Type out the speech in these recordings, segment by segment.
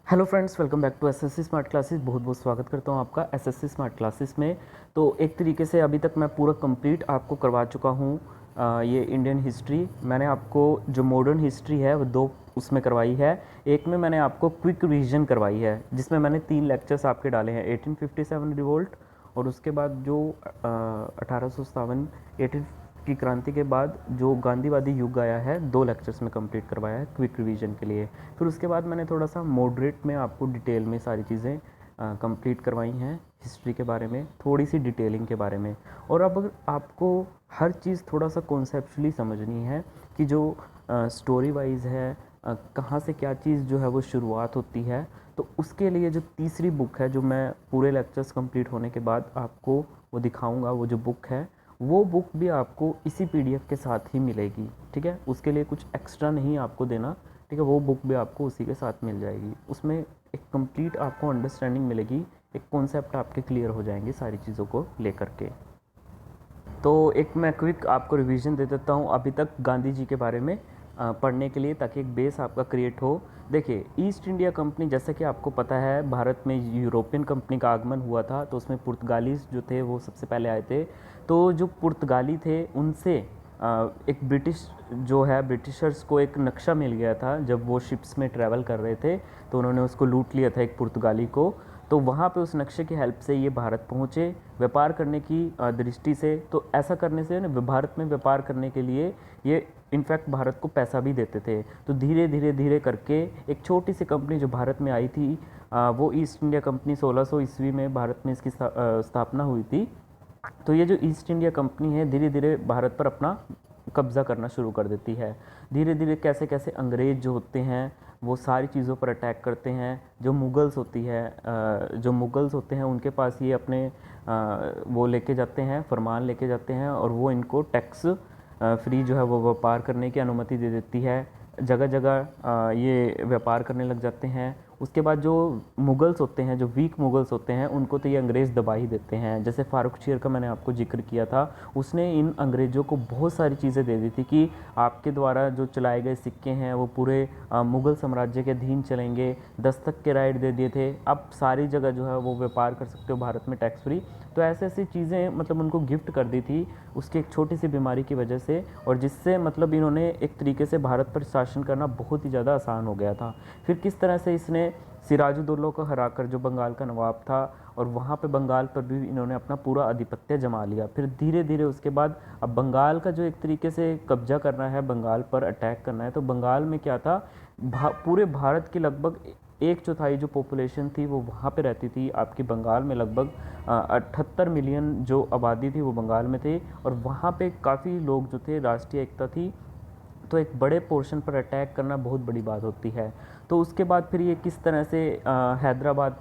Hello friends, welcome back to SSC smart classes. बहुत बहुत स्वागत करता हूं आपका एसएससी स्मार्ट क्लासेस में। तो एक तरीके से अभी तक मैं पूरा कंप्लीट आपको करवा चुका हूं। ये इंडियन हिस्ट्री मैंने आपको जो मॉडर्न हिस्ट्री है वो दो उसमें करवाई है। एक में मैंने आपको क्विक रिवीजन करवाई है जिसमें मैंने 3 लेक्चर्स आपके डाले हैं, 1857 रिवोल्ट और उसके बाद जो 1857 18 की क्रांति के बाद जो गांधीवादी युग आया है, 2 लेक्चर्स में कंप्लीट करवाया है क्विक रिवीजन के लिए। फिर उसके बाद मैंने थोड़ा सा मॉडरेट में आपको डिटेल में सारी चीज़ें कंप्लीट करवाई हैं हिस्ट्री के बारे में, थोड़ी सी डिटेलिंग के बारे में। और अब अगर आपको हर चीज़ थोड़ा सा कॉन्सेप्चुअली समझनी है कि जो स्टोरी वाइज है, कहाँ से क्या चीज़ जो है वो शुरुआत होती है, तो उसके लिए जो तीसरी बुक है जो मैं पूरे लेक्चर्स कंप्लीट होने के बाद आपको वो दिखाऊंगा, वो जो बुक है वो बुक भी आपको इसी पीडीएफ के साथ ही मिलेगी। ठीक है, उसके लिए कुछ एक्स्ट्रा नहीं आपको देना। ठीक है, वो बुक भी आपको उसी के साथ मिल जाएगी। उसमें एक कंप्लीट आपको अंडरस्टैंडिंग मिलेगी, एक कॉन्सेप्ट आपके क्लियर हो जाएंगे सारी चीज़ों को लेकर के। तो एक मैं क्विक आपको रिवीजन दे देता हूँ अभी तक गांधी जी के बारे में पढ़ने के लिए, ताकि एक बेस आपका क्रिएट हो। देखिए, ईस्ट इंडिया कंपनी, जैसे कि आपको पता है, भारत में यूरोपियन कंपनी का आगमन हुआ था, तो उसमें पुर्तगालीज जो थे वो सबसे पहले आए थे। तो जो पुर्तगाली थे उनसे एक ब्रिटिश जो है, ब्रिटिशर्स को एक नक्शा मिल गया था जब वो शिप्स में ट्रैवल कर रहे थे, तो उन्होंने उसको लूट लिया था एक पुर्तगाली को। तो वहाँ पे उस नक्शे की हेल्प से ये भारत पहुँचे व्यापार करने की दृष्टि से। तो ऐसा करने से ना, भारत में व्यापार करने के लिए ये इनफैक्ट भारत को पैसा भी देते थे। तो धीरे धीरे धीरे करके एक छोटी सी कंपनी जो भारत में आई थी, वो ईस्ट इंडिया कंपनी 1600 ईस्वी में भारत में इसकी स्थापना हुई थी। तो ये जो ईस्ट इंडिया कंपनी है धीरे धीरे भारत पर अपना कब्ज़ा करना शुरू कर देती है। धीरे धीरे कैसे कैसे अंग्रेज़ जो होते हैं वो सारी चीज़ों पर अटैक करते हैं। जो मुगल्स होती है, जो मुगल्स होते हैं उनके पास ये अपने वो लेके जाते हैं, फरमान लेके जाते हैं, और वो इनको टैक्स फ्री जो है वो व्यापार करने की अनुमति दे देती है। जगह जगह ये व्यापार करने लग जाते हैं। उसके बाद जो मुगल्स होते हैं, जो वीक मुगल्स होते हैं, उनको तो ये अंग्रेज़ दबा ही देते हैं। जैसे फारुख का मैंने आपको जिक्र किया था, उसने इन अंग्रेज़ों को बहुत सारी चीज़ें दे दी थी कि आपके द्वारा जो चलाए गए सिक्के हैं वो पूरे मुग़ल साम्राज्य के अधीन चलेंगे। दस्तक के राइट दे दिए थे, अब सारी जगह जो है वो व्यापार कर सकते हो भारत में टैक्स फ्री। तो ऐसे ऐसी चीज़ें मतलब उनको गिफ्ट कर दी थी उसकी एक छोटी सी बीमारी की वजह से, और जिससे मतलब इन्होंने एक तरीके से भारत पर शासन करना बहुत ही ज़्यादा आसान हो गया था। फिर किस तरह से इसने सिराजुद्दौला को हराकर, जो बंगाल का नवाब था, और वहाँ पे बंगाल पर भी इन्होंने अपना पूरा आधिपत्य जमा लिया। फिर धीरे धीरे उसके बाद अब बंगाल का जो एक तरीके से कब्जा करना है, बंगाल पर अटैक करना है, तो बंगाल में क्या था, पूरे भारत की लगभग 1/4 जो पॉपुलेशन थी वो वहाँ पे रहती थी। आपकी बंगाल में लगभग 78 मिलियन जो आबादी थी वो बंगाल में थे, और वहाँ पे काफ़ी लोग जो थे, राष्ट्रीय एकता थी। तो एक बड़े पोर्शन पर अटैक करना बहुत बड़ी बात होती है। तो उसके बाद फिर ये किस तरह से हैदराबाद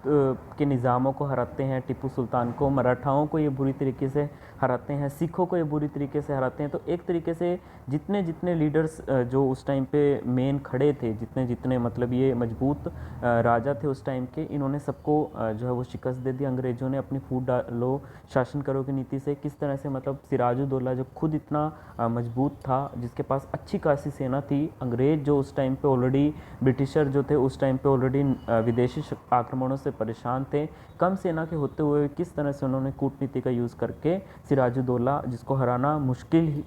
के निज़ामों को हराते हैं, टिप्पू सुल्तान को, मराठाओं को ये बुरी तरीके से हराते हैं, सिखों को ये बुरी तरीके से हराते हैं। तो एक तरीके से जितने जितने लीडर्स जो उस टाइम पे मेन खड़े थे, जितने जितने मतलब ये मजबूत राजा थे उस टाइम के, इन्होंने सबको जो है वो शिकस्त दे दी। अंग्रेज़ों ने अपनी फूट डालो शासन करो की नीति से किस तरह से, मतलब सिराजुद्दौला जो खुद इतना मजबूत था, जिसके पास अच्छी खासी सेना थी, अंग्रेज़ जो उस टाइम पे ऑलरेडी, ब्रिटिशर जो थे उस टाइम पे ऑलरेडी विदेशी आक्रमणों से परेशान थे, कम सेना के होते हुए किस तरह से उन्होंने कूटनीति का यूज़ करके सिराजुद्दौला, जिसको हराना मुश्किल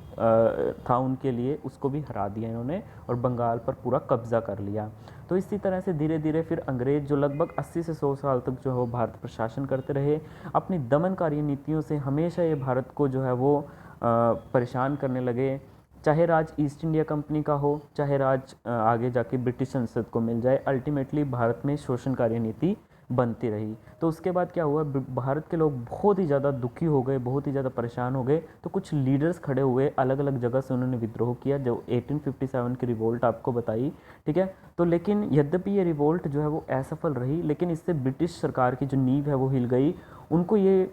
था उनके लिए, उसको भी हरा दिया इन्होंने और बंगाल पर पूरा कब्जा कर लिया। तो इसी तरह से धीरे धीरे फिर अंग्रेज़ जो लगभग 80 से 100 साल तक जो है वो भारत पर शासन करते रहे, अपनी दमनकारी नीतियों से हमेशा ये भारत को जो है वो परेशान करने लगे। चाहे राज ईस्ट इंडिया कंपनी का हो, चाहे राज आगे जाके ब्रिटिश संसद को मिल जाए, अल्टीमेटली भारत में शोषणकारी नीति बनती रही। तो उसके बाद क्या हुआ, भारत के लोग बहुत ही ज़्यादा दुखी हो गए, बहुत ही ज़्यादा परेशान हो गए। तो कुछ लीडर्स खड़े हुए, अलग अलग जगह से उन्होंने विद्रोह किया, जो 1857 की रिवोल्ट आपको बताई। ठीक है, तो लेकिन यद्यपि ये रिवोल्ट जो है वो असफल रही, लेकिन इससे ब्रिटिश सरकार की जो नींव है वो हिल गई। उनको ये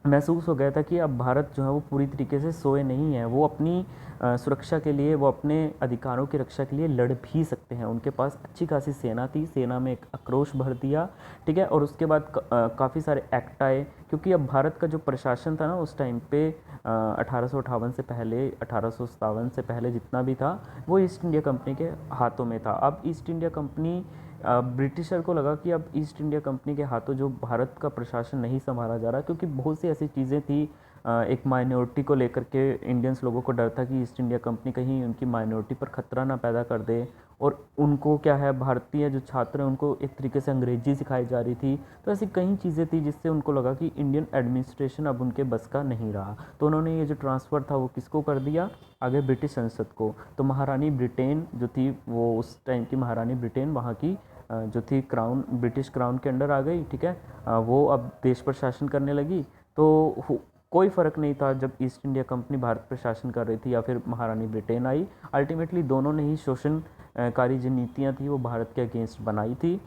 महसूस हो गया था कि अब भारत जो है वो पूरी तरीके से सोए नहीं है, वो अपनी सुरक्षा के लिए, वो अपने अधिकारों की रक्षा के लिए लड़ भी सकते हैं। उनके पास अच्छी खासी सेना थी, सेना में एक आक्रोश भर दिया। ठीक है, और उसके बाद काफ़ी सारे एक्ट आए, क्योंकि अब भारत का जो प्रशासन था ना उस टाइम पे, 1858 से पहले, 1857 से पहले जितना भी था वो ईस्ट इंडिया कंपनी के हाथों में था। अब ईस्ट इंडिया कंपनी ब्रिटिशर को लगा कि अब ईस्ट इंडिया कंपनी के हाथों जो भारत का प्रशासन नहीं संभाला जा रहा, क्योंकि बहुत सी ऐसी चीज़ें थी, एक माइनॉरिटी को लेकर के इंडियंस लोगों को डर था कि ईस्ट इंडिया कंपनी कहीं उनकी माइनॉरिटी पर खतरा ना पैदा कर दे, और उनको क्या है, भारतीय जो छात्र हैं उनको एक तरीके से अंग्रेजी सिखाई जा रही थी। तो ऐसी कई चीज़ें थी जिससे उनको लगा कि इंडियन एडमिनिस्ट्रेशन अब उनके बस का नहीं रहा, तो उन्होंने ये जो ट्रांसफ़र था वो किसको कर दिया, आगे ब्रिटिश संसद को। तो महारानी ब्रिटेन जो थी, वो उस टाइम की महारानी ब्रिटेन वहाँ की जो थी क्राउन, ब्रिटिश क्राउन के अंडर आ गई, ठीक है। वो अब देश पर शासन करने लगी। तो कोई फ़र्क नहीं था जब ईस्ट इंडिया कंपनी भारत पर शासन कर रही थी या फिर महारानी ब्रिटेन आई। अल्टीमेटली दोनों ने ही शोषणकारी जो नीतियाँ थी वो भारत के अगेंस्ट बनाई थी,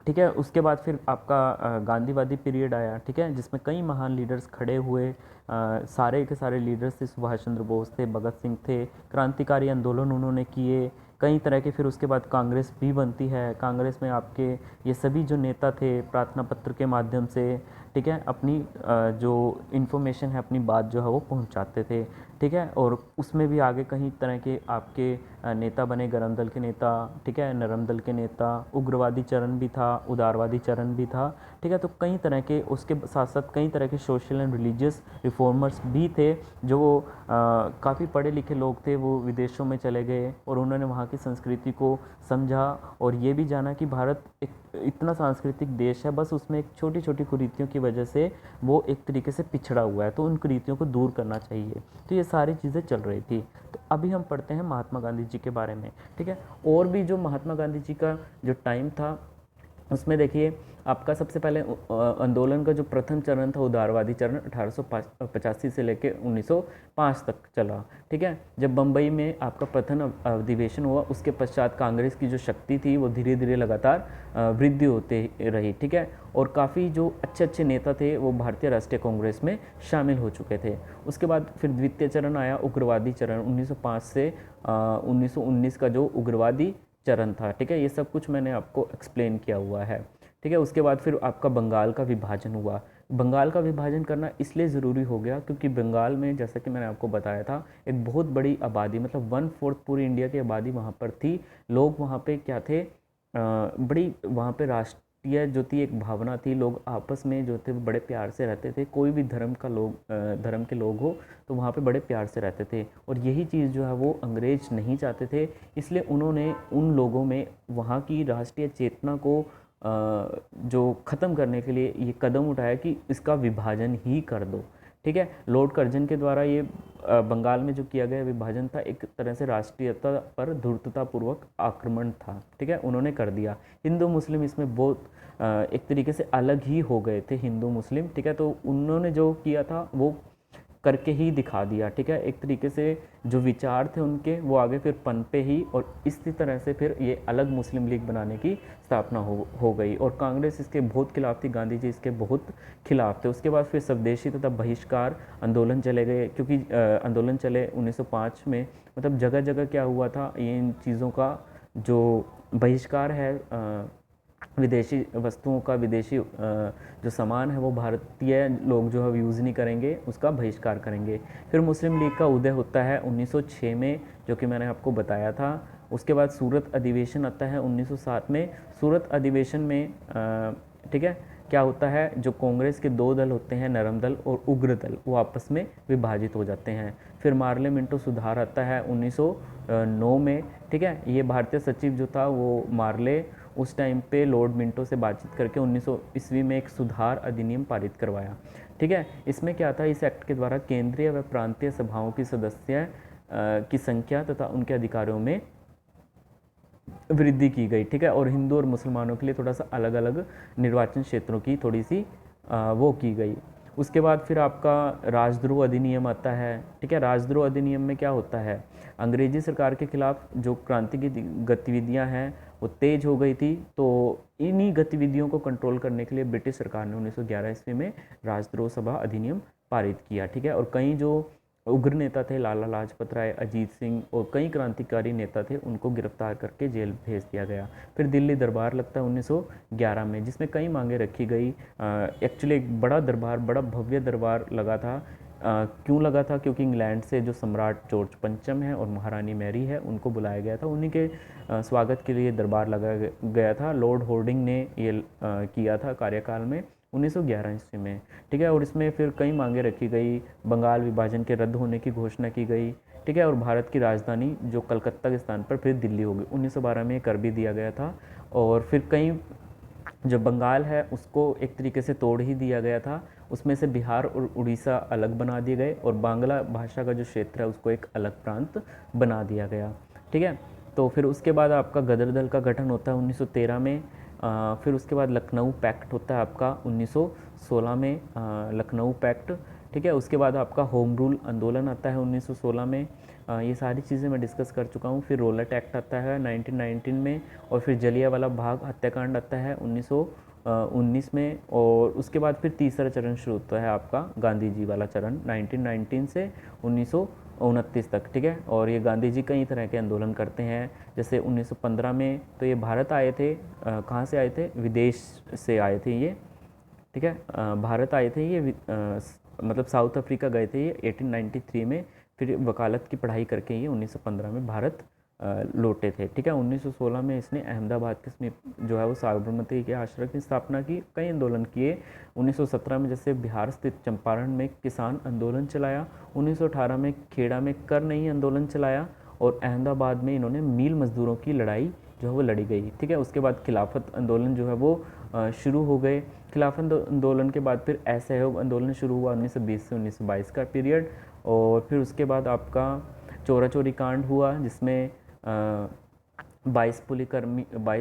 ठीक है। उसके बाद फिर आपका गांधीवादी पीरियड आया, ठीक है, जिसमें कई महान लीडर्स खड़े हुए। सारे के सारे लीडर्स थे, सुभाष चंद्र बोस थे, भगत सिंह थे, क्रांतिकारी आंदोलन उन्होंने किए कई तरह के। फिर उसके बाद कांग्रेस भी बनती है। कांग्रेस में आपके ये सभी जो नेता थे प्रार्थना पत्र के माध्यम से, ठीक है, अपनी जो इन्फॉर्मेशन है, अपनी बात जो है वो पहुंचाते थे, ठीक है। और उसमें भी आगे कई तरह के आपके नेता बने, गरम दल के नेता, ठीक है, नरम दल के नेता, उग्रवादी चरण भी था, उदारवादी चरण भी था, ठीक है। तो कई तरह के, उसके साथ साथ कई तरह के सोशल एंड रिलीजियस रिफॉर्मर्स भी थे, जो काफ़ी पढ़े लिखे लोग थे। वो विदेशों में चले गए और उन्होंने वहाँ की संस्कृति को समझा और ये भी जाना कि भारत एक इतना सांस्कृतिक देश है, बस उसमें एक छोटी छोटी कुरीतियों की वजह से वो एक तरीके से पिछड़ा हुआ है, तो उन कुरीतियों को दूर करना चाहिए। तो ये सारी चीज़ें चल रही थी। तो अभी हम पढ़ते हैं महात्मा गांधी जी के बारे में, ठीक है। और भी जो महात्मा गांधी जी का जो टाइम था उसमें देखिए, आपका सबसे पहले आंदोलन का जो प्रथम चरण था उदारवादी चरण 1885 से लेकर 1905 तक चला, ठीक है। जब बम्बई में आपका प्रथम अधिवेशन हुआ, उसके पश्चात कांग्रेस की जो शक्ति थी वो धीरे धीरे लगातार वृद्धि होते रही, ठीक है। और काफ़ी जो अच्छे अच्छे नेता थे वो भारतीय राष्ट्रीय कांग्रेस में शामिल हो चुके थे। उसके बाद फिर द्वितीय चरण आया, उग्रवादी चरण 1905 से 1919 का जो उग्रवादी चरण था, ठीक है। ये सब कुछ मैंने आपको एक्सप्लेन किया हुआ है, ठीक है। उसके बाद फिर आपका बंगाल का विभाजन हुआ। बंगाल का विभाजन करना इसलिए ज़रूरी हो गया क्योंकि बंगाल में, जैसा कि मैंने आपको बताया था, एक बहुत बड़ी आबादी, मतलब 1/4 पूरी इंडिया की आबादी वहाँ पर थी। लोग वहाँ पे क्या थे, बड़ी वहाँ पे राष्ट्रीय जो थी एक भावना थी। लोग आपस में जो थे वो बड़े प्यार से रहते थे। कोई भी धर्म के लोग हो तो वहाँ पे बड़े प्यार से रहते थे, और यही चीज़ जो है वो अंग्रेज नहीं चाहते थे। इसलिए उन्होंने उन लोगों में वहाँ की राष्ट्रीय चेतना को जो ख़त्म करने के लिए ये कदम उठाया कि इसका विभाजन ही कर दो, ठीक है। लॉर्ड कर्जन के द्वारा ये बंगाल में जो किया गया विभाजन था, एक तरह से राष्ट्रीयता पर धूर्ततापूर्वक आक्रमण था, ठीक है, उन्होंने कर दिया। हिंदू मुस्लिम इसमें बहुत एक तरीके से अलग ही हो गए थे, हिंदू मुस्लिम, ठीक है। तो उन्होंने जो किया था वो करके ही दिखा दिया, ठीक है। एक तरीके से जो विचार थे उनके वो आगे फिर पनपे ही, और इसी तरह से फिर ये अलग मुस्लिम लीग बनाने की स्थापना हो गई। और कांग्रेस इसके बहुत खिलाफ थी, गांधी जी इसके बहुत खिलाफ थे। उसके बाद फिर स्वदेशी तथा बहिष्कार आंदोलन चले गए, क्योंकि आंदोलन चले 1905 में। मतलब जगह जगह क्या हुआ था, इन चीज़ों का जो बहिष्कार है, विदेशी वस्तुओं का, विदेशी जो सामान है वो भारतीय लोग जो है यूज़ नहीं करेंगे, उसका बहिष्कार करेंगे। फिर मुस्लिम लीग का उदय होता है 1906 में, जो कि मैंने आपको बताया था। उसके बाद सूरत अधिवेशन आता है 1907 में। सूरत अधिवेशन में ठीक है, क्या होता है, जो कांग्रेस के दो दल होते हैं, नरम दल और उग्र दल, वो आपस में विभाजित हो जाते हैं। फिर मार्ले मिंटो सुधार आता है 1909 में, ठीक है। ये भारतीय सचिव जो था वो मार्ले, उस टाइम पे लॉर्ड मिंटो से बातचीत करके 1900 ईस्वी में एक सुधार अधिनियम पारित करवाया, ठीक है। इसमें क्या था, इस एक्ट के द्वारा केंद्रीय व प्रांतीय सभाओं की सदस्य की संख्या तथा उनके अधिकारों में वृद्धि की गई, ठीक है। और हिंदू और मुसलमानों के लिए थोड़ा सा अलग अलग निर्वाचन क्षेत्रों की थोड़ी सी वो की गई। उसके बाद फिर आपका राजद्रोह अधिनियम आता है, ठीक है। राजद्रोह अधिनियम में क्या होता है, अंग्रेजी सरकार के खिलाफ जो क्रांति की गतिविधियां हैं वो तेज हो गई थी। तो इन्हीं गतिविधियों को कंट्रोल करने के लिए ब्रिटिश सरकार ने 1911 ईस्वी में राजद्रोह सभा अधिनियम पारित किया, ठीक है। और कई जो उग्र नेता थे, लाला लाजपत राय, अजीत सिंह और कई क्रांतिकारी नेता थे, उनको गिरफ्तार करके जेल भेज दिया गया। फिर दिल्ली दरबार लगता है 1911 में, जिसमें कई मांगे रखी गई। एक्चुअली एक बड़ा दरबार, बड़ा भव्य दरबार लगा था क्यों लगा था? क्योंकि इंग्लैंड से जो सम्राट जॉर्ज पंचम है और महारानी मैरी है उनको बुलाया गया था, उन्हीं के स्वागत के लिए दरबार लगाया गया था। लॉर्ड होर्डिंग ने ये किया था कार्यकाल में 1911 ईस्वी में, ठीक है। और इसमें फिर कई मांगे रखी गई, बंगाल विभाजन के रद्द होने की घोषणा की गई, ठीक है। और भारत की राजधानी जो कलकत्ता के स्थान पर फिर दिल्ली हो गई। 1912 में कर भी दिया गया था। और फिर कई जो बंगाल है उसको एक तरीके से तोड़ ही दिया गया था, उसमें से बिहार और उड़ीसा अलग बना दिए गए और बांग्ला भाषा का जो क्षेत्र है उसको एक अलग प्रांत बना दिया गया, ठीक है। तो फिर उसके बाद आपका गदर दल का गठन होता है 1913 में। फिर उसके बाद लखनऊ पैक्ट होता है आपका 1916 में, लखनऊ पैक्ट, ठीक है। उसके बाद आपका होम रूल आंदोलन आता है 1916 में। ये सारी चीज़ें मैं डिस्कस कर चुका हूँ। फिर रोलट एक्ट आता है 1919 में, और फिर जलियांवाला बाग हत्याकांड आता है 1919 में। और उसके बाद फिर तीसरा चरण शुरू होता है आपका गांधी जी वाला चरण 1919 से 1929 तक, ठीक है। और ये गांधी जी कई तरह के आंदोलन करते हैं। जैसे 1915 में तो ये भारत आए थे, कहाँ से आए थे? विदेश से आए थे ये, ठीक है। भारत आए थे ये, मतलब साउथ अफ्रीका गए थे ये 1893 में। फिर वकालत की पढ़ाई करके ये 1915 में भारत लौटे थे, ठीक है। 1916 में इसने अहमदाबाद के समीप जो है वो साबरमती के आश्रम की स्थापना की, कई आंदोलन किए। 1917 में जैसे बिहार स्थित चंपारण में किसान आंदोलन चलाया, 1918 में खेड़ा में कर नहीं आंदोलन चलाया, और अहमदाबाद में इन्होंने मील मजदूरों की लड़ाई जो है वो लड़ी गई, ठीक है। उसके बाद खिलाफत आंदोलन जो है वो शुरू हो गए। खिलाफत आंदोलन के बाद फिर असहयोग आंदोलन शुरू हुआ 1920 से 1922 का पीरियड। और फिर उसके बाद आपका चोरा चोरी कांड हुआ, जिसमें 22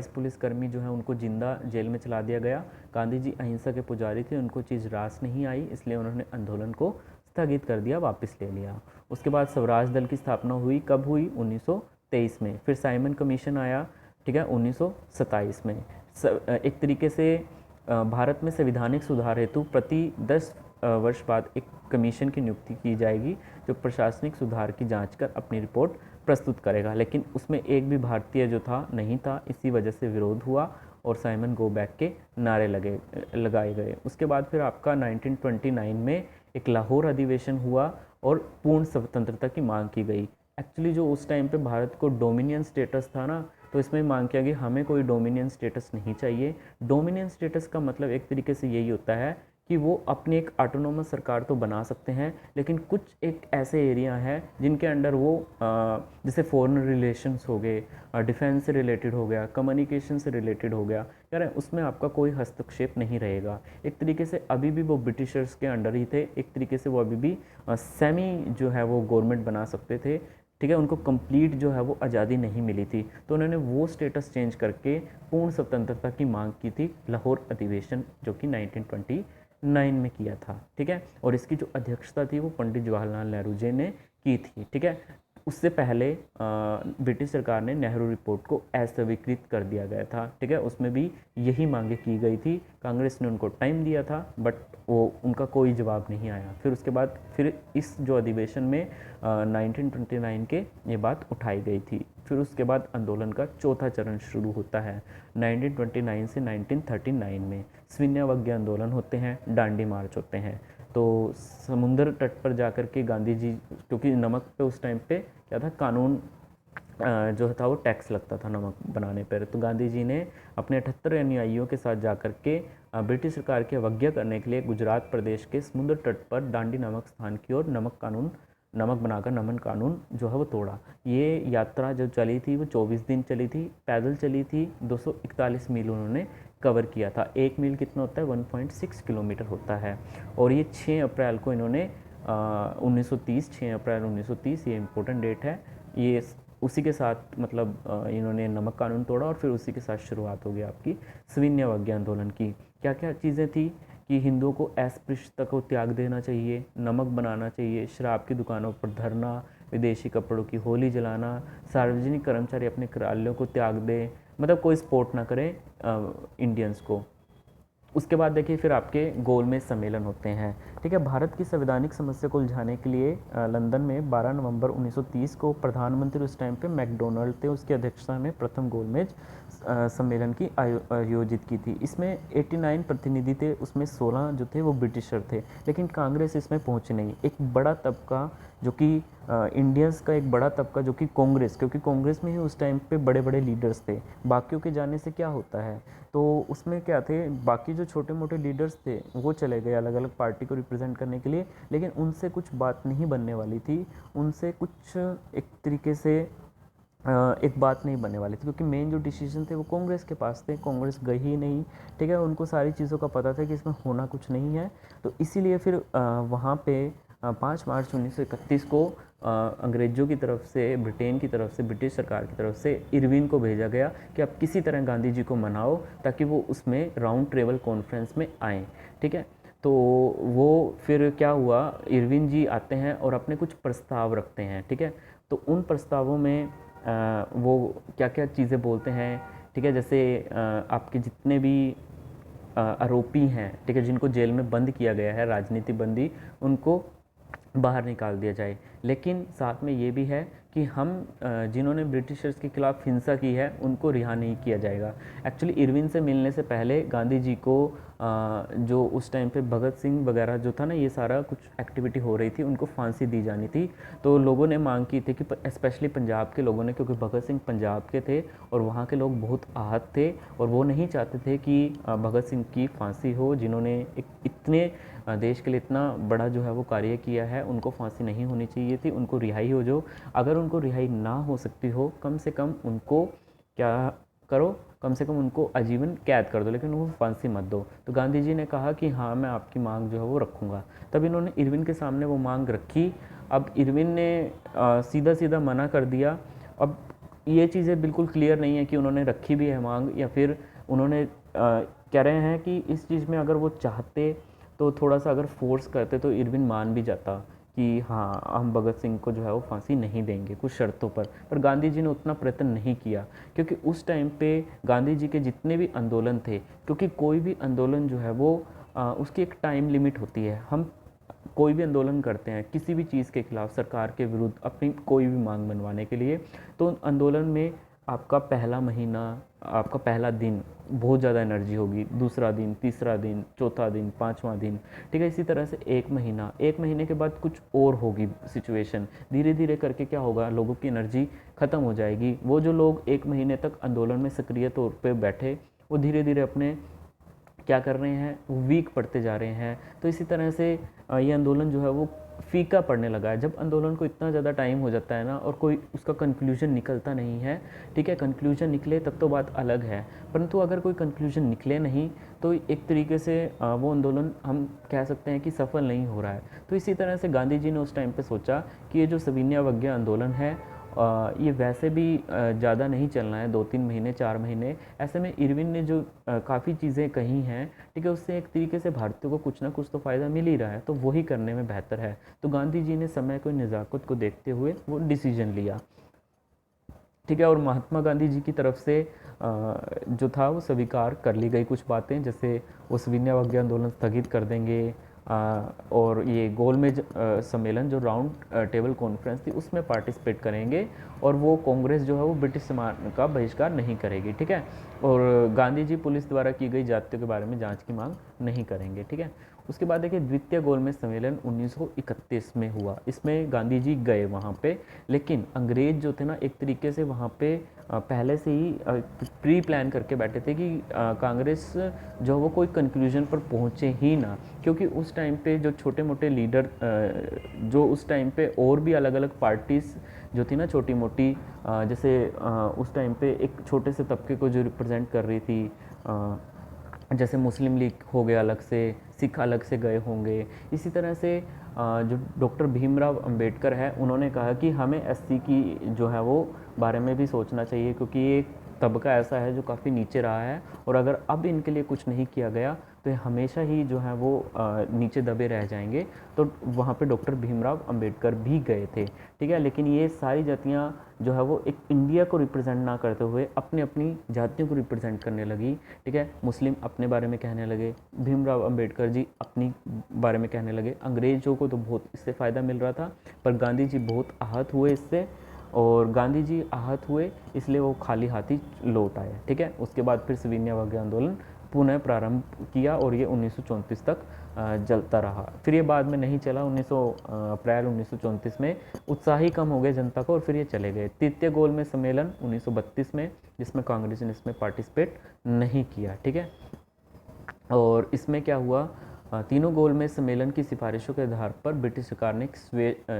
पुलिसकर्मी जो है उनको जिंदा जेल में चला दिया गया। गांधी जी अहिंसा के पुजारी थे, उनको चीज़ रास नहीं आई, इसलिए उन्होंने आंदोलन को स्थगित कर दिया, वापस ले लिया। उसके बाद स्वराज दल की स्थापना हुई, कब हुई? 1923 में। फिर साइमन कमीशन आया, ठीक है, 1927 में। एक तरीके से भारत में संवैधानिक सुधार हेतु प्रति 10 वर्ष बाद एक कमीशन की नियुक्ति की जाएगी, जो प्रशासनिक सुधार की जांच कर अपनी रिपोर्ट प्रस्तुत करेगा। लेकिन उसमें एक भी भारतीय जो था नहीं था, इसी वजह से विरोध हुआ और साइमन गो बैक के नारे लगाए गए। उसके बाद फिर आपका 1929 में एक लाहौर अधिवेशन हुआ और पूर्ण स्वतंत्रता की मांग की गई। एक्चुअली जो उस टाइम पे भारत को डोमिनियन स्टेटस था ना, तो इसमें मांग किया गया हमें कोई डोमिनियन स्टेटस नहीं चाहिए। डोमिनियन स्टेटस का मतलब एक तरीके से यही होता है कि वो अपनी एक ऑटोनोमस सरकार तो बना सकते हैं, लेकिन कुछ एक ऐसे एरिया हैं जिनके अंडर वो जैसे फॉरेन रिलेशंस हो गए, डिफेंस से रिलेटेड हो गया, कम्युनिकेशन से रिलेटेड हो गया, यार उसमें आपका कोई हस्तक्षेप नहीं रहेगा। एक तरीके से अभी भी वो ब्रिटिशर्स के अंडर ही थे, एक तरीके से वो अभी भी सेमी जो है वो गवर्नमेंट बना सकते थे, ठीक है। उनको कंप्लीट जो है वो आज़ादी नहीं मिली थी, तो उन्होंने वो स्टेटस चेंज करके पूर्ण स्वतंत्रता की मांग की थी। लाहौर अधिवेशन जो कि 1929 में किया था, ठीक है। और इसकी जो अध्यक्षता थी वो पंडित जवाहरलाल नेहरू जी ने की थी, ठीक है। उससे पहले ब्रिटिश सरकार ने नेहरू रिपोर्ट को अस्वीकृत कर दिया गया था, ठीक है। उसमें भी यही मांगे की गई थी। कांग्रेस ने उनको टाइम दिया था, बट वो उनका कोई जवाब नहीं आया। फिर उसके बाद फिर इस जो अधिवेशन में 1929 के ये बात उठाई गई थी। फिर उसके बाद आंदोलन का चौथा चरण शुरू होता है 1929 से 1939 में। सविनय आंदोलन होते हैं, डांडी मार्च होते हैं। तो समुद्र तट पर जाकर के गांधी जी, क्योंकि नमक पे उस टाइम पे क्या था, कानून जो था वो टैक्स लगता था नमक बनाने पर, तो गांधी जी ने अपने 78 अनुयायियों के साथ जाकर के ब्रिटिश सरकार की अवज्ञा करने के लिए गुजरात प्रदेश के समुद्र तट पर दांडी नामक स्थान की ओर नमक बनाकर नमन कानून जो है वो तोड़ा। ये यात्रा जो चली थी वो 24 दिन चली थी, पैदल चली थी, 241 मील उन्होंने कवर किया था। 1 मील कितना होता है? 1.6 किलोमीटर होता है। और ये 6 अप्रैल को इन्होंने 6 अप्रैल 1930 ये इम्पोर्टेंट डेट है। ये उसी के साथ मतलब इन्होंने नमक कानून तोड़ा और फिर उसी के साथ शुरुआत हो गई आपकी सविनय अवज्ञा आंदोलन की। क्या क्या चीज़ें थी कि हिंदुओं को अस्पृश्यता को त्याग देना चाहिए, नमक बनाना चाहिए, शराब की दुकानों पर धरना, विदेशी कपड़ों की होली जलाना, सार्वजनिक कर्मचारी अपने कार्यालयों को त्याग दें, मतलब कोई सपोर्ट ना करें इंडियंस को, उसके बाद देखिए फिर आपके गोलमेज सम्मेलन होते हैं। ठीक है, भारत की संवैधानिक समस्या को उलझाने के लिए लंदन में 12 नवंबर 1930 को प्रधानमंत्री उस टाइम पे मैकडोनल्ड थे, उसकी अध्यक्षता में प्रथम गोलमेज सम्मेलन की आयोजित की थी। इसमें 89 प्रतिनिधि थे, उसमें 16 जो थे वो ब्रिटिशर थे, लेकिन कांग्रेस इसमें पहुंची नहीं। एक बड़ा तबका जो कि इंडियंस का एक बड़ा तबका जो कि कांग्रेस, क्योंकि कांग्रेस में ही उस टाइम पे बड़े बड़े लीडर्स थे, बाकियों के जाने से क्या होता है, तो उसमें क्या थे, बाकी जो छोटे मोटे लीडर्स थे वो चले गए अलग अलग पार्टी को रिप्रेजेंट करने के लिए, लेकिन उनसे कुछ बात नहीं बनने वाली थी, उनसे कुछ एक तरीके से एक बात नहीं बनने वाली थी, क्योंकि मेन जो डिसीजन थे वो कांग्रेस के पास थे, कांग्रेस गई ही नहीं। ठीक है, उनको सारी चीज़ों का पता था कि इसमें होना कुछ नहीं है, तो इसीलिए फिर वहाँ पे 5 मार्च 1931 को अंग्रेज़ों की तरफ से, ब्रिटेन की तरफ से, ब्रिटिश सरकार की तरफ से इरविन को भेजा गया कि आप किसी तरह गांधी जी को मनाओ ताकि वो उसमें राउंड टेबल कॉन्फ्रेंस में आएँ। ठीक है, तो वो फिर क्या हुआ, इरविन जी आते हैं और अपने कुछ प्रस्ताव रखते हैं। ठीक है, तो उन प्रस्तावों में वो क्या क्या चीज़ें बोलते हैं। ठीक है, जैसे आपके जितने भी आरोपी हैं, ठीक है, जिनको जेल में बंद किया गया है, राजनीतिक बंदी, उनको बाहर निकाल दिया जाए, लेकिन साथ में ये भी है कि हम जिन्होंने ब्रिटिशर्स के खिलाफ हिंसा की है उनको रिहा नहीं किया जाएगा। एक्चुअली इरविन से मिलने से पहले गांधी जी को जो उस टाइम पे भगत सिंह वगैरह जो था ना, ये सारा कुछ एक्टिविटी हो रही थी, उनको फांसी दी जानी थी। तो लोगों ने मांग की थी कि स्पेशली पंजाब के लोगों ने, क्योंकि भगत सिंह पंजाब के थे और वहाँ के लोग बहुत आहत थे और वो नहीं चाहते थे कि भगत सिंह की फांसी हो, जिन्होंने एक इतने देश के लिए इतना बड़ा जो है वो कार्य किया है, उनको फांसी नहीं होनी चाहिए थी, उनको रिहाई हो जो। अगर उनको रिहाई ना हो सकती हो, कम से कम उनको क्या करो, कम से कम उनको आजीवन कैद कर दो, लेकिन उनको फांसी मत दो। तो गांधी जी ने कहा कि हाँ, मैं आपकी मांग जो है वो रखूँगा। तब इन्होंने इरविन के सामने वो मांग रखी। अब इरविन ने सीधा सीधा मना कर दिया। अब ये चीज़ें बिल्कुल क्लियर नहीं है कि उन्होंने रखी भी है मांग या फिर उन्होंने कह रहे हैं कि इस चीज़ में अगर वो चाहते तो थोड़ा सा अगर फोर्स करते तो इरविन मान भी जाता कि हाँ, हम भगत सिंह को जो है वो फांसी नहीं देंगे कुछ शर्तों पर गांधी जी ने उतना प्रयत्न नहीं किया, क्योंकि उस टाइम पे गांधी जी के जितने भी आंदोलन थे, क्योंकि कोई भी आंदोलन जो है वो उसकी एक टाइम लिमिट होती है। हम कोई भी आंदोलन करते हैं किसी भी चीज़ के खिलाफ, सरकार के विरुद्ध, अपनी कोई भी मांग मनवाने के लिए, तो आंदोलन में आपका पहला महीना, आपका पहला दिन बहुत ज़्यादा एनर्जी होगी, दूसरा दिन, तीसरा दिन, चौथा दिन, पाँचवा दिन, ठीक है, इसी तरह से एक महीना, एक महीने के बाद कुछ और होगी सिचुएशन, धीरे धीरे करके क्या होगा, लोगों की एनर्जी ख़त्म हो जाएगी। वो जो लोग एक महीने तक आंदोलन में सक्रिय तौर पे बैठे, वो धीरे धीरे अपने क्या कर रहे हैं, वो वीक पड़ते जा रहे हैं। तो इसी तरह से ये आंदोलन जो है वो फीका पड़ने लगा है। जब आंदोलन को इतना ज़्यादा टाइम हो जाता है ना और कोई उसका कंक्लूजन निकलता नहीं है, ठीक है, कंक्लूजन निकले तब तो बात अलग है, परंतु अगर कोई कंक्लूजन निकले नहीं तो एक तरीके से वो आंदोलन हम कह सकते हैं कि सफल नहीं हो रहा है। तो इसी तरह से गांधी जी ने उस टाइम पे सोचा कि ये जो सविनय अवज्ञा आंदोलन है ये वैसे भी ज़्यादा नहीं चलना है, 2-3 महीने, 4 महीने। ऐसे में इरविन ने जो काफ़ी चीज़ें कही हैं, ठीक है, उससे एक तरीके से भारतीयों को कुछ ना कुछ तो फ़ायदा मिल ही रहा है, तो वही करने में बेहतर है। तो गांधी जी ने समय को, नज़ाकत को देखते हुए वो डिसीजन लिया, ठीक है। और महात्मा गांधी जी की तरफ से जो था वो स्वीकार कर ली गई कुछ बातें, जैसे वो सविनय अवज्ञा आंदोलन स्थगित कर देंगे और ये गोलमेज सम्मेलन जो राउंड टेबल कॉन्फ्रेंस थी उसमें पार्टिसिपेट करेंगे, और वो कांग्रेस जो है वो ब्रिटिश साम्राज्य का बहिष्कार नहीं करेगी, ठीक है। और गांधी जी पुलिस द्वारा की गई जातियों के बारे में जांच की मांग नहीं करेंगे, ठीक है। उसके बाद देखिए द्वितीय गोलमेज सम्मेलन 1931 में हुआ। इसमें गांधी जी गए वहाँ पे, लेकिन अंग्रेज जो थे ना एक तरीके से वहाँ पे पहले से ही प्री प्लान करके बैठे थे कि कांग्रेस जो वो कोई कंक्लूजन पर पहुँचे ही ना, क्योंकि उस टाइम पे जो छोटे मोटे लीडर जो उस टाइम पे और भी अलग अलग पार्टीज़ जो थी ना छोटी मोटी, जैसे उस टाइम पे एक छोटे से तबके को जो रिप्रेजेंट कर रही थी, जैसे मुस्लिम लीग हो गया अलग से, सिख अलग से गए होंगे। इसी तरह से जो डॉक्टर भीमराव अंबेडकर है, उन्होंने कहा कि हमें एससी की जो है वो बारे में भी सोचना चाहिए, क्योंकि ये तबका ऐसा है जो काफ़ी नीचे रहा है, और अगर अब इनके लिए कुछ नहीं किया गया तो ये हमेशा ही जो है वो नीचे दबे रह जाएंगे। तो वहाँ पे डॉक्टर भीमराव अंबेडकर भी गए थे, ठीक है। लेकिन ये सारी जातियाँ जो है वो एक इंडिया को रिप्रेजेंट ना करते हुए अपनी अपनी जातियों को रिप्रेजेंट करने लगी, ठीक है। मुस्लिम अपने बारे में कहने लगे, भीमराव अंबेडकर जी अपनी बारे में कहने लगे। अंग्रेज़ों को तो बहुत इससे फ़ायदा मिल रहा था, पर गांधी जी बहुत आहत हुए इससे, और गांधी जी आहत हुए इसलिए वो खाली हाथी लौट आए, ठीक है। उसके बाद फिर सविनय अवज्ञा आंदोलन पुनः प्रारंभ किया और ये 1934 तक चलता रहा। फिर ये बाद में नहीं चला, अप्रैल 1934 में उत्साह ही कम हो गया जनता को और फिर ये चले गए। तृतीय गोल में सम्मेलन 1932 में, जिसमें कांग्रेस ने इसमें पार्टिसिपेट नहीं किया, ठीक है। और इसमें क्या हुआ, तीनों गोल में सम्मेलन की सिफारिशों के आधार पर ब्रिटिश सरकार ने एक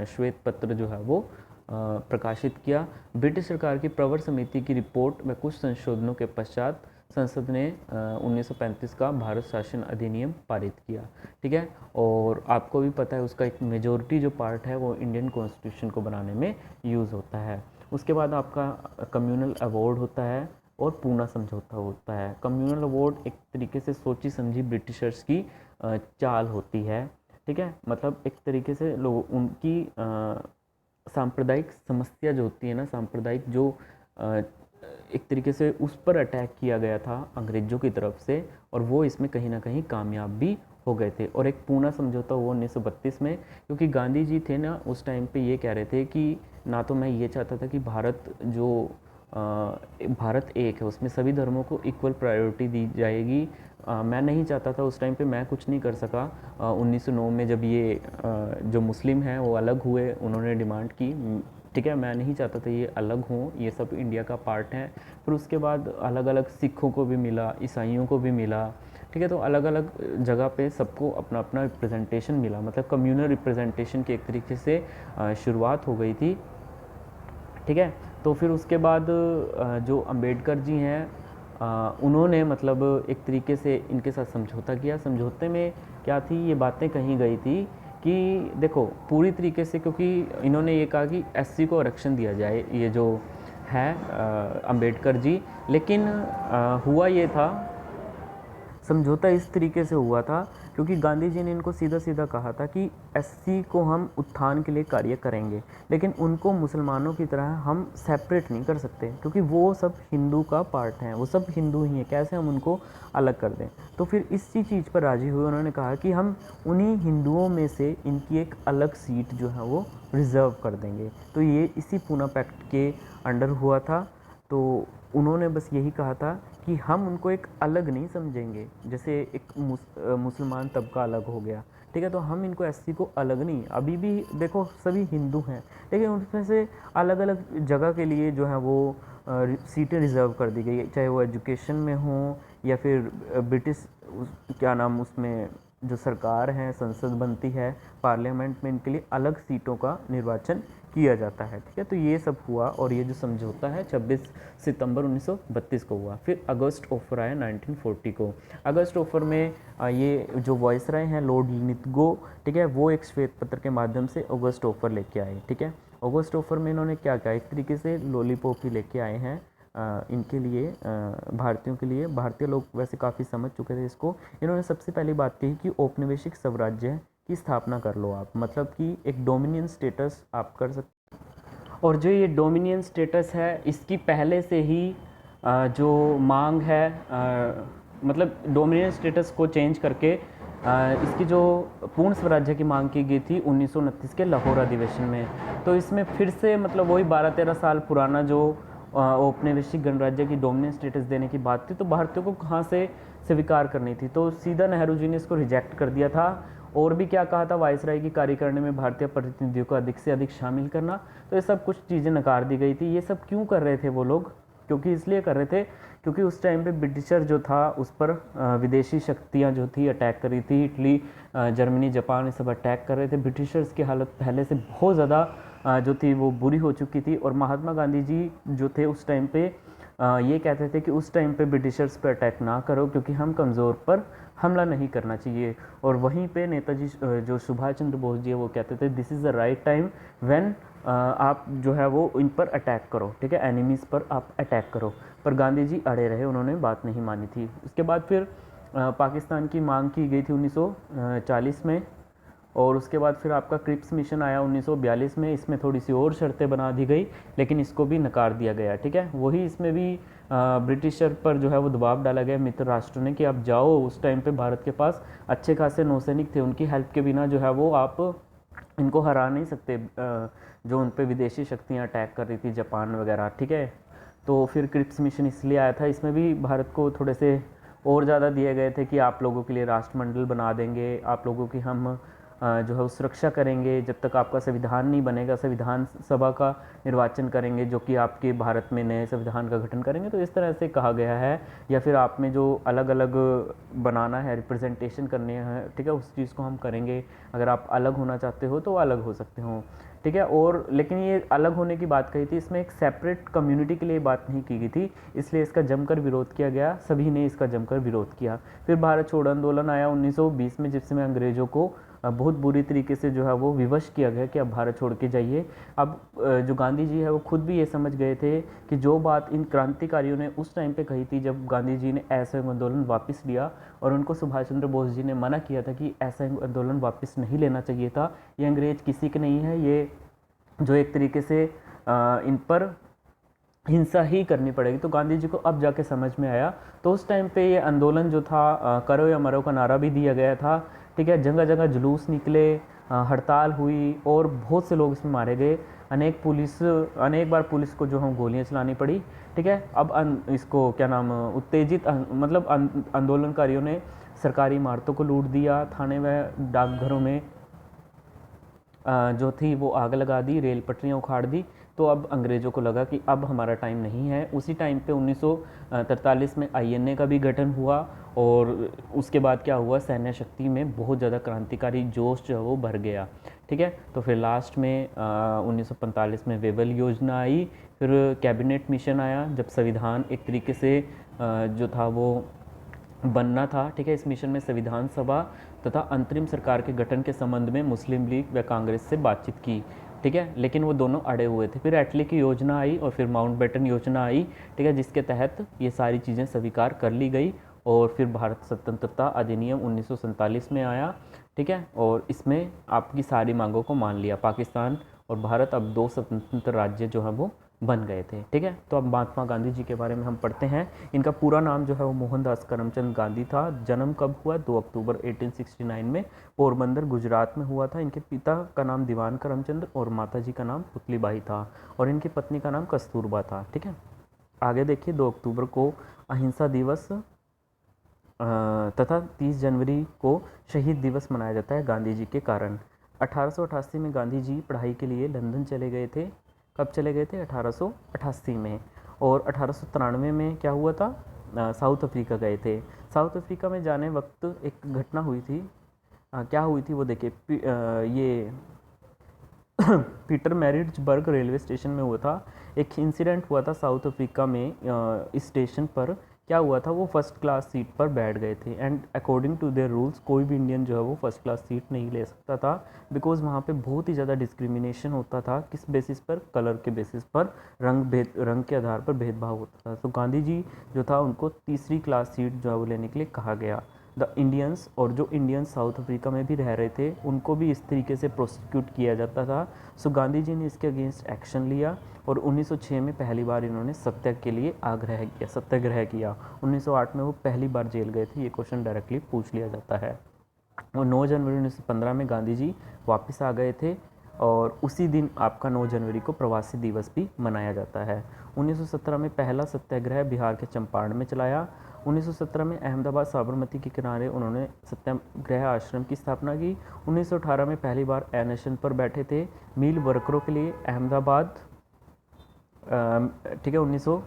श्वेत पत्र जो है वो प्रकाशित किया। ब्रिटिश सरकार की प्रवर समिति की रिपोर्ट में कुछ संशोधनों के पश्चात संसद ने 1935 का भारत शासन अधिनियम पारित किया, ठीक है। और आपको भी पता है उसका एक मेजॉरिटी जो पार्ट है वो इंडियन कॉन्स्टिट्यूशन को बनाने में यूज़ होता है। उसके बाद आपका कम्युनल अवार्ड होता है और पूना समझौता होता है। कम्युनल अवार्ड एक तरीके से सोची समझी ब्रिटिशर्स की चाल होती है, ठीक है। मतलब एक तरीके से लोग उनकी सांप्रदायिक समस्या जो होती है ना, सांप्रदायिक जो एक तरीके से उस पर अटैक किया गया था अंग्रेज़ों की तरफ से, और वो इसमें कहीं ना कहीं कामयाब भी हो गए थे। और एक पूना समझौता हुआ 1932 में, क्योंकि गांधी जी थे ना उस टाइम पे ये कह रहे थे कि ना तो मैं ये चाहता था कि भारत एक है, उसमें सभी धर्मों को इक्वल प्रायोरिटी दी जाएगी। मैं नहीं चाहता था उस टाइम पे, मैं कुछ नहीं कर सका। 1909 में जब ये जो मुस्लिम हैं वो अलग हुए, उन्होंने डिमांड की, ठीक है। मैं नहीं चाहता था ये अलग हों, ये सब इंडिया का पार्ट है। फिर उसके बाद अलग अलग सिखों को भी मिला, ईसाइयों को भी मिला, ठीक है। तो अलग अलग जगह पे सबको अपना अपना रिप्रेजेंटेशन मिला, मतलब कम्युनल रिप्रेजेंटेशन की एक तरीके से शुरुआत हो गई थी, ठीक है। तो फिर उसके बाद जो अंबेडकर जी हैं उन्होंने मतलब एक तरीके से इनके साथ समझौता किया। समझौते में क्या थी, ये बातें कही गई थी कि देखो पूरी तरीके से, क्योंकि इन्होंने ये कहा कि एससी को आरक्षण दिया जाए, ये जो है अंबेडकर जी। लेकिन हुआ ये था, समझौता इस तरीके से हुआ था क्योंकि गांधी जी ने इनको सीधा सीधा कहा था कि एससी को हम उत्थान के लिए कार्य करेंगे, लेकिन उनको मुसलमानों की तरह हम सेपरेट नहीं कर सकते, क्योंकि वो सब हिंदू का पार्ट हैं, वो सब हिंदू ही हैं, कैसे हम उनको अलग कर दें। तो फिर इसी चीज़ पर राजी हुए, उन्होंने कहा कि हम उन्हीं हिंदुओं में से इनकी एक अलग सीट जो है वो रिज़र्व कर देंगे। तो ये इसी पूना पैक्ट के अंडर हुआ था। तो उन्होंने बस यही कहा था कि हम उनको एक अलग नहीं समझेंगे, जैसे एक मुसलमान तबका अलग हो गया, ठीक है। तो हम इनको एससी को अलग नहीं, अभी भी देखो सभी हिंदू हैं, लेकिन उसमें से अलग अलग जगह के लिए जो है वो सीटें रिज़र्व कर दी गई, चाहे वो एजुकेशन में हो या फिर ब्रिटिश क्या नाम उसमें जो सरकार है, संसद बनती है, पार्लियामेंट में इनके लिए अलग सीटों का निर्वाचन किया जाता है, ठीक है। तो ये सब हुआ और ये जो समझौता है 26 सितंबर 1932 को हुआ। फिर अगस्त ऑफर आया 1940 को। अगस्त ऑफर में ये जो वॉइसराय हैं लॉर्ड लिथगो, ठीक है, वो एक श्वेत पत्र के माध्यम से अगस्त ऑफर लेके आए, ठीक है। अगस्त ऑफर में इन्होंने क्या किया, एक तरीके से लॉलीपॉप ही लेके आए हैं इनके लिए, भारतीयों के लिए। भारतीय लोग वैसे काफ़ी समझ चुके थे इसको। इन्होंने सबसे पहली बात कही कि औपनिवेशिक स्वराज्य की स्थापना कर लो आप, मतलब कि एक डोमिनियन स्टेटस आप कर सकते। और जो ये डोमिनियन स्टेटस है इसकी पहले से ही जो मांग है, मतलब डोमिनियन स्टेटस को चेंज करके इसकी जो पूर्ण स्वराज्य की मांग की गई थी 1929 के लाहौर अधिवेशन में। तो इसमें फिर से मतलब वही 12-13 साल पुराना जो औपनिवेशिक गणराज्य की डोमिनेंट स्टेटस देने की बात थी, तो भारतीयों को कहाँ से स्वीकार करनी थी, तो सीधा नेहरू जी ने इसको रिजेक्ट कर दिया था। और भी क्या कहा था, वायसराय की कार्यकारिणी में भारतीय प्रतिनिधियों को अधिक से अधिक शामिल करना, तो ये सब कुछ चीज़ें नकार दी गई थी। ये सब क्यों कर रहे थे वो लोग, क्योंकि इसलिए कर रहे थे क्योंकि उस टाइम पे ब्रिटिशर जो था उस पर विदेशी शक्तियाँ जो थी अटैक कर रही थी। इटली, जर्मनी, जापान, ये सब अटैक कर रहे थे। ब्रिटिशर्स की हालत पहले से बहुत ज़्यादा जो थी वो बुरी हो चुकी थी। और महात्मा गांधी जी जो थे उस टाइम पे ये कहते थे कि उस टाइम पे ब्रिटिशर्स पे अटैक ना करो, क्योंकि हम कमज़ोर पर हमला नहीं करना चाहिए। और वहीं पे नेताजी जो सुभाष चंद्र बोस जी है वो कहते थे this is the right time when आप जो है वो इन पर अटैक करो, ठीक है, एनिमीज़ पर आप अटैक करो। पर गांधी जी अड़े रहे, उन्होंने बात नहीं मानी थी। उसके बाद फिर पाकिस्तान की मांग की गई थी 1940 में, और उसके बाद फिर आपका क्रिप्स मिशन आया 1942 में। इसमें थोड़ी सी और शर्तें बना दी गई, लेकिन इसको भी नकार दिया गया, ठीक है। वही इसमें भी ब्रिटिशर पर जो है वो दबाव डाला गया मित्र राष्ट्र ने कि आप जाओ। उस टाइम पे भारत के पास अच्छे खासे नौसैनिक थे, उनकी हेल्प के बिना जो है वो आप इनको हरा नहीं सकते, जो उन पे विदेशी शक्तियाँ अटैक कर रही थी, जापान वगैरह, ठीक है। तो फिर क्रिप्स मिशन इसलिए आया था। इसमें भी भारत को थोड़े से और ज़्यादा दिए गए थे कि आप लोगों के लिए राष्ट्रमंडल बना देंगे, आप लोगों की हम जो है वो सुरक्षा करेंगे जब तक आपका संविधान नहीं बनेगा, संविधान सभा का निर्वाचन करेंगे जो कि आपके भारत में नए संविधान का गठन करेंगे। तो इस तरह से कहा गया है। या फिर आप में जो अलग अलग बनाना है, रिप्रेजेंटेशन करनी है, ठीक है, उस चीज़ को हम करेंगे। अगर आप अलग होना चाहते हो तो अलग हो सकते हो, ठीक है। और लेकिन ये अलग होने की बात कही थी, इसमें एक सेपरेट कम्युनिटी के लिए बात नहीं की गई थी, इसलिए इसका जमकर विरोध किया गया। सभी ने इसका जमकर विरोध किया। फिर भारत छोड़ो आंदोलन आया 1920 में, जिसमें अंग्रेज़ों को बहुत बुरी तरीके से जो है वो विवश किया गया कि अब भारत छोड़ के जाइए। अब जो गांधी जी है वो खुद भी ये समझ गए थे कि जो बात इन क्रांतिकारियों ने उस टाइम पे कही थी, जब गांधी जी ने असहयोग आंदोलन वापस लिया और उनको सुभाष चंद्र बोस जी ने मना किया था कि असहयोग आंदोलन वापस नहीं लेना चाहिए था, ये अंग्रेज़ किसी के नहीं है, ये जो एक तरीके से इन पर हिंसा ही करनी पड़ेगी। तो गांधी जी को अब जाके समझ में आया। तो उस टाइम पे ये आंदोलन जो था, करो या मरो का नारा भी दिया गया था, ठीक है। जगह जगह जुलूस निकले, हड़ताल हुई और बहुत से लोग इसमें मारे गए। अनेक बार पुलिस को जो है गोलियां चलानी पड़ी, ठीक है। अब इसको क्या नाम उत्तेजित मतलब आंदोलनकारियों ने सरकारी इमारतों को लूट दिया, थाने व डाकघरों में जो थी वो आग लगा दी, रेल पटरियाँ उखाड़ दी। तो अब अंग्रेज़ों को लगा कि अब हमारा टाइम नहीं है। उसी टाइम पे 1943 में आईएनए का भी गठन हुआ, और उसके बाद क्या हुआ, सैन्य शक्ति में बहुत ज़्यादा क्रांतिकारी जोश जो है वो भर गया, ठीक है। तो फिर लास्ट में 1945 में वेवल योजना आई, फिर कैबिनेट मिशन आया, जब संविधान एक तरीके से जो था वो बनना था, ठीक है। इस मिशन में संविधान सभा तथा अंतरिम सरकार के गठन के संबंध में मुस्लिम लीग व कांग्रेस से बातचीत की, ठीक है, लेकिन वो दोनों अड़े हुए थे। फिर एटली की योजना आई और फिर माउंटबेटन योजना आई, ठीक है, जिसके तहत ये सारी चीज़ें स्वीकार कर ली गई। और फिर भारत स्वतंत्रता अधिनियम 1947 में आया, ठीक है, और इसमें आपकी सारी मांगों को मान लिया। पाकिस्तान और भारत अब दो स्वतंत्र राज्य जो हैं वो बन गए थे, ठीक है। तो अब महात्मा गांधी जी के बारे में हम पढ़ते हैं। इनका पूरा नाम जो है वो मोहनदास करमचंद गांधी था। जन्म कब हुआ, 2 अक्टूबर 1869 में पोरबंदर गुजरात में हुआ था। इनके पिता का नाम दीवान करमचंद और माता जी का नाम पुतलीबाई था, और इनकी पत्नी का नाम कस्तूरबा था, ठीक है। आगे देखिए, 2 अक्टूबर को अहिंसा दिवस तथा 30 जनवरी को शहीद दिवस मनाया जाता है गांधी जी के कारण। 1888 में गांधी जी पढ़ाई के लिए लंदन चले गए थे। कब चले गए थे, 1888 में। और 1893 में क्या हुआ था, साउथ अफ्रीका गए थे। साउथ अफ्रीका में जाने वक्त एक घटना हुई थी, क्या हुई थी वो देखिए, ये पीटर मैरिट्सबर्ग रेलवे स्टेशन में हुआ था। एक इंसिडेंट हुआ था साउथ अफ्रीका में, इस स्टेशन पर क्या हुआ था, वो फर्स्ट क्लास सीट पर बैठ गए थे, and according to their rules कोई भी इंडियन जो है वो फर्स्ट क्लास सीट नहीं ले सकता था, बिकॉज वहाँ पे बहुत ही ज़्यादा डिस्क्रिमिनेशन होता था। किस बेसिस पर, कलर के बेसिस पर, रंग के आधार पर भेदभाव होता था। तो गांधी जी जो था उनको तीसरी क्लास सीट जो है वो लेने के लिए कहा गया। द इंडियंस, और जो इंडियंस साउथ अफ्रीका में भी रह रहे थे उनको भी इस तरीके से प्रोसिक्यूट किया जाता था। सो गांधी जी ने इसके अगेंस्ट एक्शन लिया, और 1906 में पहली बार इन्होंने सत्याग्रह के लिए सत्याग्रह किया। 1908 में वो पहली बार जेल गए थे। ये क्वेश्चन डायरेक्टली पूछ लिया जाता है। और 9 जनवरी 1915 में गांधी जी वापस आ गए थे, और उसी दिन आपका 9 जनवरी को प्रवासी दिवस भी मनाया जाता है। 1917 में पहला सत्याग्रह बिहार के चंपारण में चलाया। 1917 में अहमदाबाद साबरमती के किनारे उन्होंने सत्याग्रह आश्रम की स्थापना की। 1918 में पहली बार अनशन पर बैठे थे मिल वर्करों के लिए अहमदाबाद, ठीक है, 1900,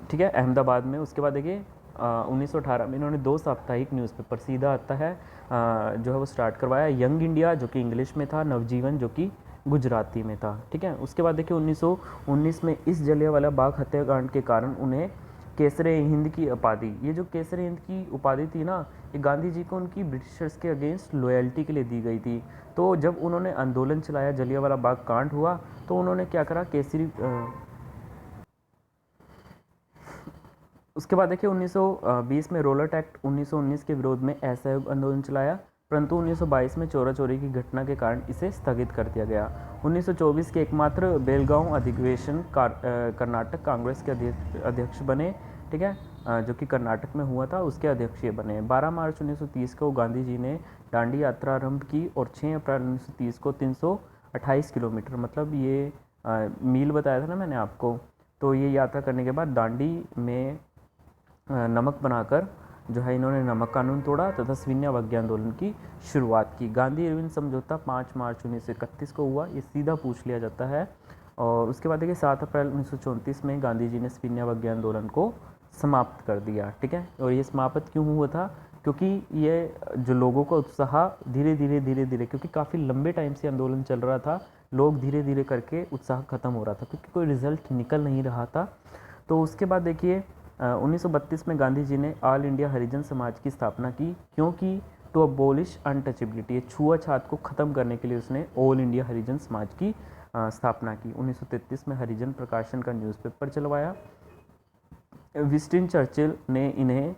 ठीक है, अहमदाबाद में। उसके बाद देखिए 1918 में इन्होंने 2 साप्ताहिक न्यूज़पेपर, सीधा आता है जो है वो स्टार्ट करवाया। यंग इंडिया जो कि इंग्लिश में था, नवजीवन जो कि गुजराती में था, ठीक है। उसके बाद देखिए 1919 में इस जलियांवाला बाग हत्याकांड के कारण उन्हें केसरे हिंद की उपाधि, ये जो केसरे हिंद की उपाधि थी ना, ये गांधी जी को उनकी ब्रिटिशर्स के अगेंस्ट लॉयल्टी के लिए दी गई थी। तो जब उन्होंने आंदोलन चलाया, जलियांवाला बाग कांड हुआ, तो उन्होंने क्या करा, केसरी उसके बाद देखिए 1920 में रोलट एक्ट 1919 के विरोध में असहयोग आंदोलन चलाया, परंतु 1922 में चोरा चोरी की घटना के कारण इसे स्थगित कर दिया गया। 1924 के एकमात्र बेलगांव अधिवेशन कर्नाटक कांग्रेस के अध्यक्ष बने, ठीक है, जो कि कर्नाटक में हुआ था, उसके अध्यक्ष ये बने। 12 मार्च 1930 को गांधी जी ने दांडी यात्रा आरंभ की और 6 अप्रैल 1930 को 328 किलोमीटर, मतलब ये मील बताया था ना मैंने आपको, तो ये यात्रा करने के बाद दांडी में नमक बनाकर जो है इन्होंने नमक कानून तोड़ा तथा सविनय अवज्ञा आंदोलन की शुरुआत की। गांधी इरविन समझौता 5 मार्च 1931 को हुआ, ये सीधा पूछ लिया जाता है। और उसके बाद देखिए 7 अप्रैल 1934 में गांधी जी ने सविनय अवज्ञा आंदोलन को समाप्त कर दिया, ठीक है। और ये समाप्त क्यों हुआ था, क्योंकि ये जो लोगों का उत्साह धीरे धीरे क्योंकि काफ़ी लंबे टाइम से आंदोलन चल रहा था, लोग धीरे धीरे करके उत्साह खत्म हो रहा था क्योंकि कोई रिजल्ट निकल नहीं रहा था। तो उसके बाद देखिए 1932 में गांधी जी ने ऑल इंडिया हरिजन समाज की स्थापना की, क्योंकि टू अबॉलिश अनटचेबिलिटी, छुआछूत को ख़त्म करने के लिए उसने ऑल इंडिया हरिजन समाज की स्थापना की। 1933 में हरिजन प्रकाशन का न्यूज़पेपर चलवाया। विंस्टन चर्चिल ने इन्हें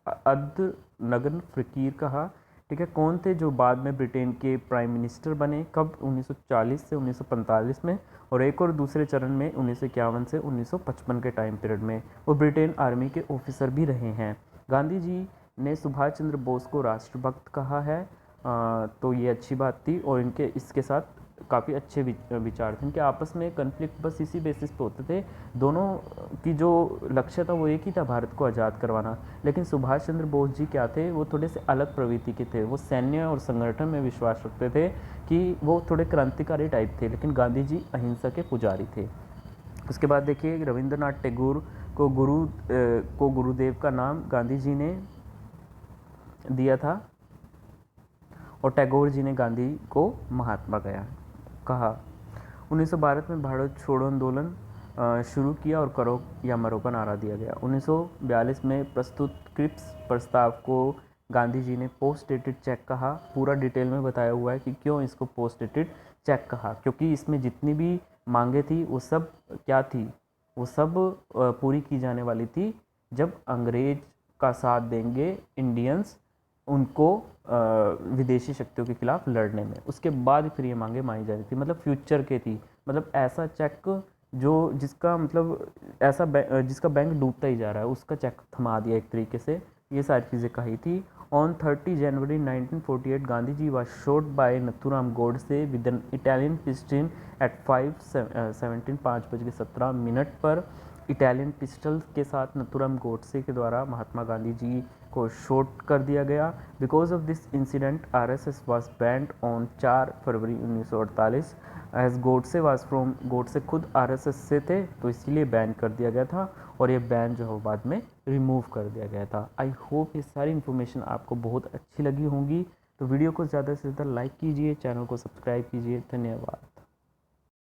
अद नगन फ़कीर कहा, ठीक है। कौन थे जो बाद में ब्रिटेन के प्राइम मिनिस्टर बने, कब, 1940 से 1945 में, और एक और दूसरे चरण में 1951 से 1955 के टाइम पीरियड में वो ब्रिटेन आर्मी के ऑफिसर भी रहे हैं। गांधी जी ने सुभाष चंद्र बोस को राष्ट्रभक्त कहा है, तो ये अच्छी बात थी, और इनके इसके साथ काफ़ी अच्छे विचार थे। इनके आपस में कन्फ्लिक्ट बस इसी बेसिस पे होते थे, दोनों की जो लक्ष्य था वो एक ही था, भारत को आज़ाद करवाना। लेकिन सुभाष चंद्र बोस जी क्या थे, वो थोड़े से अलग प्रवृत्ति के थे, वो सैन्य और संगठन में विश्वास रखते थे कि वो थोड़े क्रांतिकारी टाइप थे, लेकिन गांधी जी अहिंसा के पुजारी थे। उसके बाद देखिए रविंद्रनाथ टैगोर को गुरुदेव का नाम गांधी जी ने दिया था, और टैगोर जी ने गांधी को महात्मा कहा। 1912 में भारत छोड़ो आंदोलन शुरू किया और करो या मरो का नारा दिया गया। 1942 में प्रस्तुत क्रिप्स प्रस्ताव को गांधी जी ने पोस्ट डेटेड चेक कहा। पूरा डिटेल में बताया हुआ है कि क्यों इसको पोस्ट डेटेड चेक कहा, क्योंकि इसमें जितनी भी मांगे थी वो सब क्या थी, वो सब पूरी की जाने वाली थी जब अंग्रेज का साथ देंगे इंडियंस उनको विदेशी शक्तियों के खिलाफ लड़ने में, उसके बाद फिर ये मांगे मानी जा रही थी, मतलब फ्यूचर के थी, मतलब ऐसा चेक जो जिसका मतलब ऐसा जिसका बैंक डूबता ही जा रहा है उसका चेक थमा दिया एक तरीके से, ये सारी चीज़ें कही थी। On 30 January 1948 Gandhi ji was shot by Nathuram Godse with an Italian pistol at 5:17 पर इटालियन पिस्टल के साथ नथुराम गोडसे के द्वारा महात्मा गांधी जी को शॉट कर दिया गया। Because of this incident RSS was banned on 4 February 1948 एज गोडसे खुद आरएसएस से थे, तो इसीलिए बैन कर दिया गया था, और ये बैन जो है बाद में रिमूव कर दिया गया था। आई होप ये सारी इन्फॉर्मेशन आपको बहुत अच्छी लगी होंगी, तो वीडियो को ज़्यादा से ज़्यादा लाइक कीजिए, चैनल को सब्सक्राइब कीजिए। धन्यवाद।